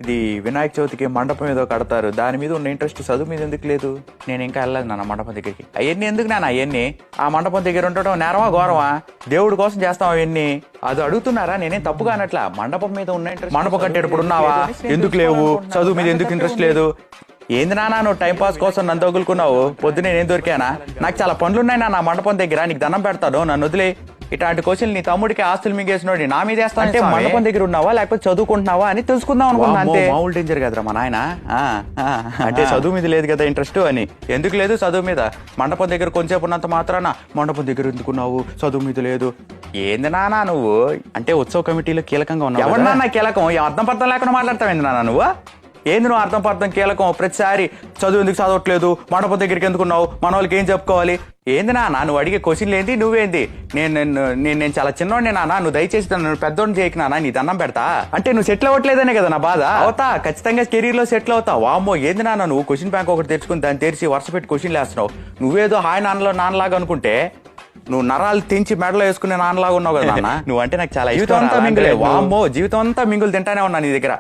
ఇది వినాయక చవితికి మండపం ఏదో కడతారు, దాని మీద ఉన్న ఇంట్రెస్ట్ చదువు మీద ఎందుకు లేదు? నేను ఇంకా వెళ్ళలేదు నాన్న మండపం దగ్గరికి. అవన్నీ ఎందుకు నాన్న? అవన్నీ ఆ మండపం దగ్గర ఉండటం నేరమా ఘోరమా? దేవుడి కోసం చేస్తాం అవన్నీ. అది అడుగుతున్నారా? నేనేం తప్పుగా అనట్లా. మండపం మీద ఉన్న ఇంట్రెస్ట్, మండపం కట్టేటప్పుడు ఉన్నావా? ఎందుకు లేవు? చదువు మీద ఎందుకు ఇంట్రెస్ట్ లేదు? ఏంది నాన్న నువ్వు టైం పాస్ కోసం నన్ను తగులుకున్నావు? పొద్దునే నేను దొరికానా? నాకు చాలా పనులున్నాయి నా మండపం దగ్గర. నీకు దండం పెడతాను, నన్ను వదిలే. ఇట్లాంటి క్వశ్చన్ నీ తమ్ముడికి ఆస్తులు మింగేసినోడి నా మీద వేస్తా అంటే మండపం దగ్గర ఉన్నావా లేకపోతే చదువుకుంటున్నావా అని తెలుసుకుందాం అనుకున్నా. అంతే. మామూలు డేంజర్ కదరా మా నాయన. అంటే చదువు మీద లేదు కదా ఇంట్రెస్ట్ అని. ఎందుకు లేదు చదువు మీద? మండపం దగ్గర కొంచెంసేపు ఉన్నంత మాత్రాన మండపం దగ్గర ఎందుకున్నావు, చదువు మీద లేదు. ఏంది నాన్న నువ్వు? అంటే ఉత్సవ కమిటీలో కీలకంగా ఉన్నావు. ఎవరు నాన్న కీలకం? అర్థం పర్థం లేకుండా మాట్లాడతావు నాన్న నువ్వు? ఏంది నువ్వు అర్థం పర్థం కీలకం? ప్రతిసారి చదువు ఎందుకు చదవట్లేదు, మండపం దగ్గరికి ఎందుకున్నావు, మన వాళ్ళకి ఏం చెప్పుకోవాలి? ఏంది నాన్న నువ్వు అడిగే క్వశ్చన్లు ఏంటి? నువ్వేంది? నేను చాలా చిన్నోడిని నాన్న, నువ్వు దయచేసి నన్ను పెద్దోడిని చేయకు నాన్న, నీ దండం పెడతా. అంటే నువ్వు సెటిల్ అవ్వట్లేదనే కదా నా బాధ. అవుతా, ఖచ్చితంగా కెరీర్ లో సెటిల్ అవుతావు. వామ్మో ఏంది నాన్న నువ్వు క్వశ్చన్ బ్యాంక్ ఒకటి తెచ్చుకుని దాన్ని తెరిచి వరుస పెట్టి క్వశ్చన్లు వేస్తున్నావు. నువ్వేదో హాయ్ నాన్నలాగా అనుకుంటే నువ్వు నరాలు తెంచి మెడలో వేసుకునే నాన్నలాగా ఉన్నావు కదా నాన్న. నువ్వు అంటే నాకు చాలా ఇష్టం. జీవితం అంతా మింగులే. వామ్మో జీవితం అంతా మింగులు తింటానే ఉన్నా నీ దగ్గర.